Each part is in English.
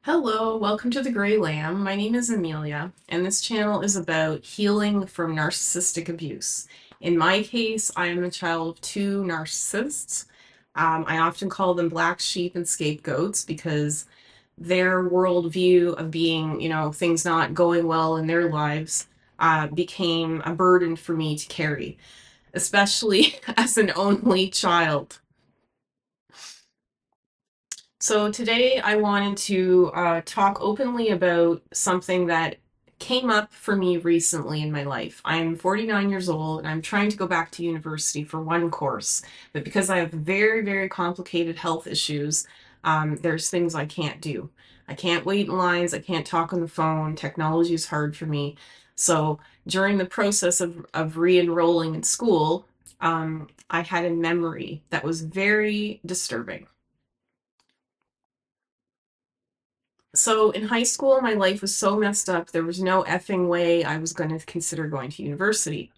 Hello, welcome to the Gray Lamb. My name is Amelia, and this channel is about healing from narcissistic abuse. In my case, I am a child of two narcissists. I often call them black sheep and scapegoats because their worldview of being, things not going well in their lives became a burden for me to carry, especially as an only child. So today I wanted to talk openly about something that came up for me recently in my life. I'm 49 years old and I'm trying to go back to university for one course, but because I have very, very complicated health issues, there's things I can't do. I can't wait in lines, I can't talk on the phone, technology is hard for me. So during the process of re-enrolling in school, I had a memory that was very disturbing. So in high school, my life was so messed up. There was no effing way I was going to consider going to university.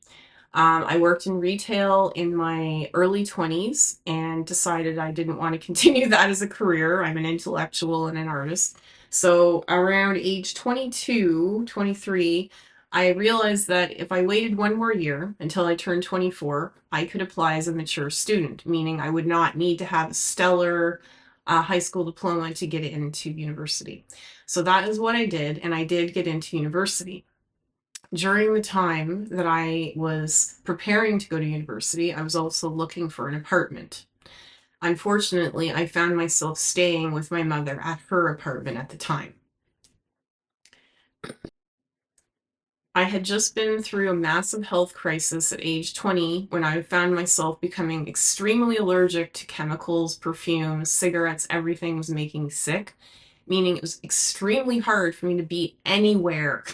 I worked in retail in my early 20s and decided I didn't want to continue that as a career. I'm an intellectual and an artist. So around age 22, 23, I realized that if I waited one more year until I turned 24, I could apply as a mature student, meaning I would not need to have a stellar high school diploma to get into university. So that is what I did, and I did get into university. During the time that I was preparing to go to university, I was also looking for an apartment. Unfortunately, I found myself staying with my mother at her apartment at the time. I had just been through a massive health crisis at age 20 when I found myself becoming extremely allergic to chemicals, perfumes, cigarettes, everything was making me sick, meaning it was extremely hard for me to be anywhere.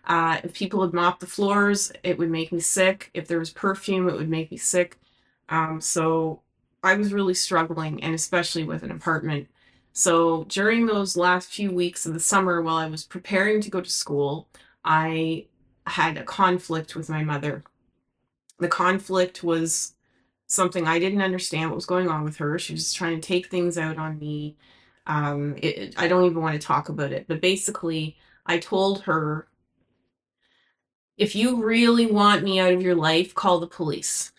If people would mop the floors, it would make me sick. If there was perfume, it would make me sick. So I was really struggling, and especially with an apartment. So during those last few weeks of the summer while I was preparing to go to school, I had a conflict with my mother. The conflict was something I didn't understand what was going on with her. She was just trying to take things out on me. I don't even want to talk about it, but basically, I told her, if you really want me out of your life, call the police.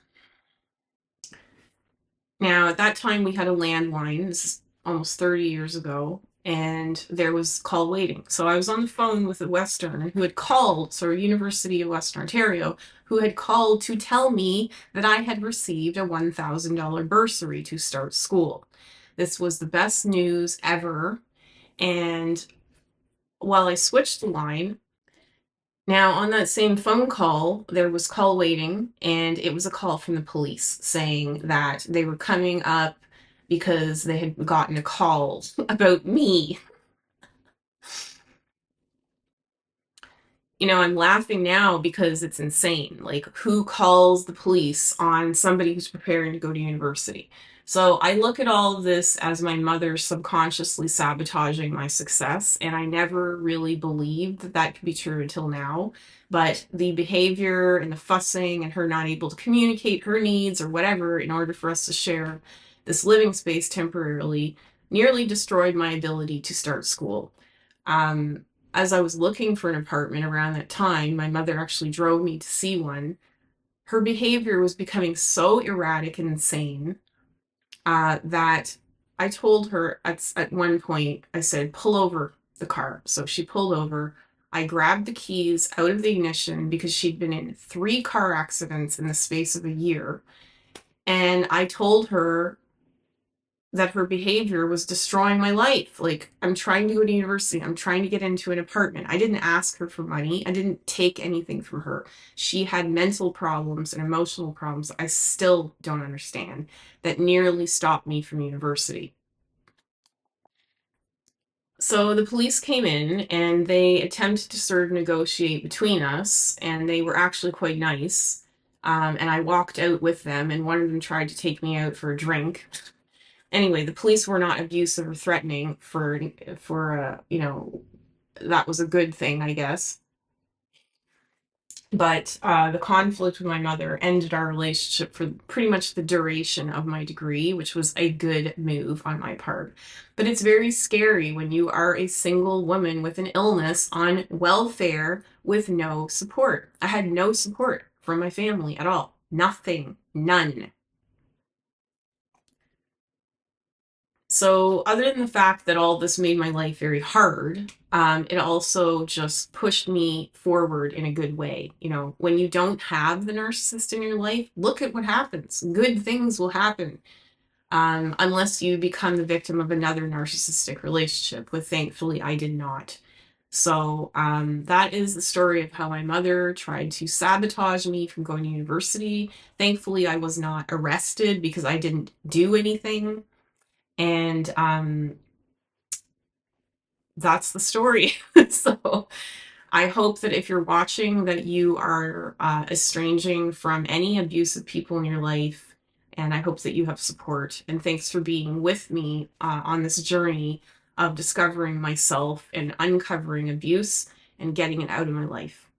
Now, at that time, we had a landline. This is almost 30 years ago, and there was call waiting. So I was on the phone with a Western who had called, so University of Western Ontario, who had called to tell me that I had received a $1,000 bursary to start school. This was the best news ever. And while I switched the line, now, on that same phone call, there was call waiting, and it was a call from the police saying that they were coming up because they had gotten a call about me. I'm laughing now because it's insane. Like, who calls the police on somebody who's preparing to go to university? So I look at all of this as my mother subconsciously sabotaging my success, and I never really believed that that could be true until now. But the behavior and the fussing and her not able to communicate her needs or whatever in order for us to share this living space temporarily nearly destroyed my ability to start school. As I was looking for an apartment around that time, my mother actually drove me to see one. Her behavior was becoming so erratic and insane that I told her at one point, I said, pull over the car. So she pulled over. I grabbed the keys out of the ignition because she'd been in 3 car accidents in the space of a year. And I told her that her behavior was destroying my life. Like, I'm trying to go to university. I'm trying to get into an apartment. I didn't ask her for money. I didn't take anything from her. She had mental problems and emotional problems I still don't understand that nearly stopped me from university. So the police came in and they attempted to sort of negotiate between us, and they were actually quite nice. And I walked out with them, and one of them tried to take me out for a drink. Anyway, the police were not abusive or threatening for that was a good thing, I guess. But the conflict with my mother ended our relationship for pretty much the duration of my degree, which was a good move on my part. But it's very scary when you are a single woman with an illness on welfare with no support. I had no support from my family at all. Nothing. None. So, other than the fact that all this made my life very hard, it also just pushed me forward in a good way. You know, when you don't have the narcissist in your life, look at what happens. Good things will happen, unless you become the victim of another narcissistic relationship, which thankfully I did not. So, that is the story of how my mother tried to sabotage me from going to university. Thankfully, I was not arrested because I didn't do anything. And that's the story. So I hope that if you're watching that you are estranging from any abusive people in your life, and I hope that you have support. And thanks for being with me on this journey of discovering myself and uncovering abuse and getting it out of my life.